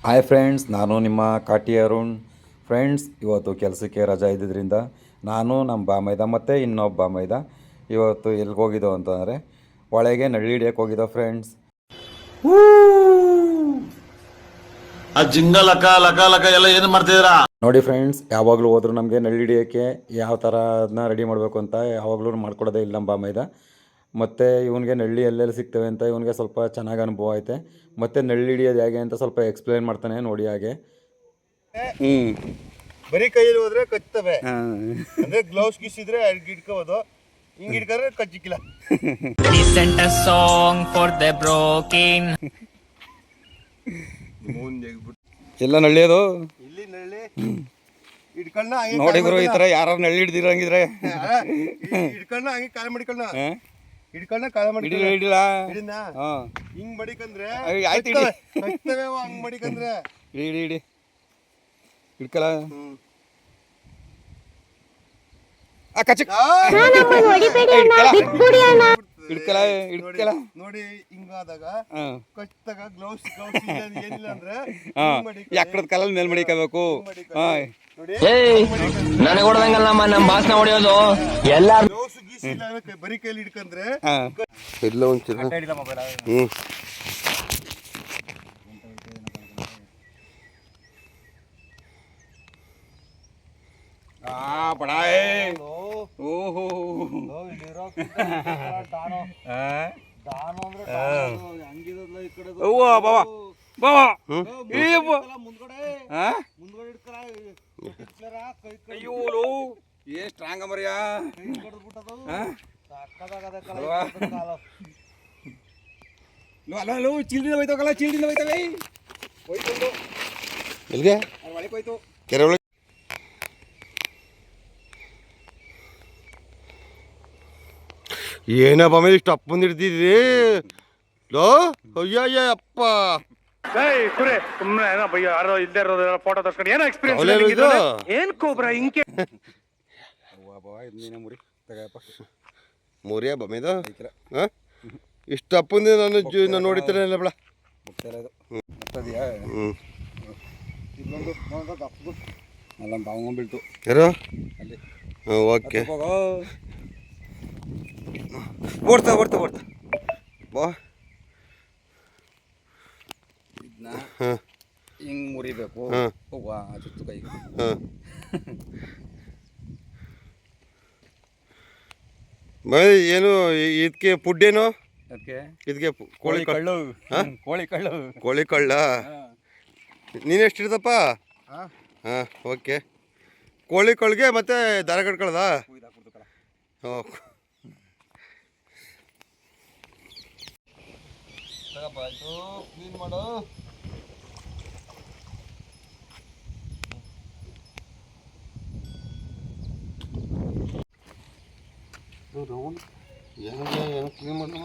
Hi friends, ನಾನು ನಿಮ್ಮ ಕಾಟಿ Arun. Friends, ಇವತ್ತು ಕೆಲಸಕ್ಕೆ ರಜಾ ಇದ್ದಿದ್ದರಿಂದ ನಾನು ನಮ್ಮ ಬಾಮೈದ ಮತ್ತು ಇನ್ನೊಬ್ಬ ಬಾಮೈದ ಇವತ್ತು ಎಲ್ಲಿಗೆ ಹೋಗಿದ್ದೋ ಅಂತಂದರೆ ಒಳಗೆ ನಳ್ಳಿ ಹಿಡಿಯೋಕೆ ಹೋಗಿದ್ದೋ ಫ್ರೆಂಡ್ಸ್. ಆ ಜಿಂಗ ಲಕ ಲಕ ಲಕ ಎಲ್ಲ ಏನು ಮಾಡ್ತಿದ್ದೀರಾ ನೋಡಿ ಫ್ರೆಂಡ್ಸ್, ಯಾವಾಗಲೂ ಹೋದ್ರು ನಮಗೆ ನಳ್ಳಿ ಹಿಡಿಯೋಕ್ಕೆ ಯಾವ ಥರ ಅದನ್ನ ರೆಡಿ ಮಾಡಬೇಕು ಅಂತ ಯಾವಾಗಲೂ ಮಾಡ್ಕೊಡೋದೇ ಇಲ್ಲ ನಮ್ಮ ಬಾಮೈದ. ಮತ್ತು ಇವನಿಗೆ ನಳ್ಳಿ ಎಲ್ಲೆಲ್ಲಿ ಸಿಗ್ತವೆ ಅಂತ ಇವನಿಗೆ ಸ್ವಲ್ಪ ಚೆನ್ನಾಗಿ ಅನುಭವ ಐತೆ. ಮತ್ತು ನಳ್ಳಿ ಹಿಡಿಯೋದು ಹೇಗೆ ಅಂತ ಸ್ವಲ್ಪ ಎಕ್ಸ್ಪ್ಲೇನ್ ಮಾಡ್ತಾನೆ, ನೋಡಿ ಹಾಗೆ. ಬರೀ ಕೈಯಲ್ಲಿ ಹೋದ್ರೆ ಕಚ್ಚುತ್ತವೆ, ಅಂದ್ರೆ ಗ್ಲೌಸ್ ಗಿಸಿದ್ರೆ ಹಿಡ್ಕೋಬೋದು. ಹಿಂಗ್ ಹಿಡ್ಕೊಂಡ್ರೆ ಕಚ್ಚಿಕ್ಕಿಲ್ಲ. Listen a song for the broken. ಎಲ್ಲ ನಳ್ಳಿಯೋದು ಇಲ್ಲಿ ನಳ್ಳಿ ಹಿಡ್ಕೊಂಡ ನೋಡಿ ಗುರು, ಈ ಥರ ಯಾರು ನಳ್ಳಿ ಹಿಡ್ದಿರಂಗಿದ್ರೆ ಹಿಡ್ಕೊಂಡ ಹಂಗೆ ಕಾಲ ಮಡಿಕೊಂಡ ಹಿಡ್ಕೊಂಡ ಕಾಲ ಮಡಿಕೊಂಡ ಹಿಡಿಲ್ಲ. ಹಿಂಗ್ ಮಡಿಕಂದ್ರೆ ಆಯ್ತು, ಕಚ್ತವೆ. ಹಂಗ್ ಮಡಿಕಂದ್ರೆ ಹಿಡಿ ಹಿಡಿ ಹಿಡ್ಕಲ್ಲ. ನೋಡಿ ಹಿಂಗಾದಾಗ ಕಚ್ತಾಗ ಗ್ಲೌಸ್ ಏನಿಲ್ಲ ಅಂದ್ರೆ ಯಾಕಡೆ ಕಾಲಲ್ಲಿ ಮೇಲ್ ಮಡಿಕೋಬೇಕು. ನನಗೆ ಹೊಡೆದಂಗಲ್ಲಮ್ಮ ನಮ್ಮ ಭಾಷಣ ಹೊಡೆಯೋದು ಎಲ್ಲ. ಗ್ಲೌಸ್ ಗೀಸಿಲ್ಲ ಅಂದ್ರೆ ಬರೀ ಕೈಲಿ ಹಿಡ್ಕಂದ್ರೆ ಎಲ್ಲ ಒಂಚೂರು ಓಹೋ ಏನ್ ಸ್ಟ್ರಾಂಗ್ ಮರ್ಯಾ. ಚಿಲ್ಡಿಂದ ಹೋಯ್ತವಲ್ಲ, ಚಿಲ್ಡಿಂದ ಹೋಯ್ತವೆ. ಎಲ್ಲಿಗೆ ಒಳಗೆ ಹೋಯ್ತು. ಕೆರೆ ಒಳಗೆ ಏನಪ್ಪ ಮೇಲೆ ಇಷ್ಟು ಅಪ್ಪ ಬಂದಿರ್ತಿದ್ರಿ ಲೋ. ಅಯ್ಯ ಅಪ್ಪ ಮುರಿಯ ಬಮೇದು ಇಷ್ಟು ಅಪ್ಪಂದ ನಾನು ನೋಡಿತಾರೆ ಎಲ್ಲ ಬೇಡ. ಬೀಳ್ತು ಯಾರು ಓಕೆ ಓಡ್ತಾ ಓಡ್ತಾ ಓಡ್ತಾ ಬಾ. ಇದನ್ನ ಹಿಂಗ್ ಮುರಿಬೇಕು. ಚುತ್ತು ಕೈ. ಏನು ಇದಕ್ಕೆ ಫುಡ್ ಏನು ಅದಕ್ಕೆ ಇದಕ್ಕೆ ಕೋಳಿ ಕಳ್ಳು. ಕೋಳಿ ಕಳ್ಳು, ಕೋಳಿ ಕಳ್ಳ. ನೀನೆಷ್ಟು ಇರ್ತಪ್ಪ? ಹಾಂ ಓಕೆ. ಕೋಳಿ ಕಳ್ಗೆ ಮತ್ತೆ ದಾರ ಕಟ್ಕೊಳ್ಳೋದಾ? ಕ್ಲೀನ್ ಮಾಡು. ಏನು ಕ್ಲೀನ್ ಮಾಡು.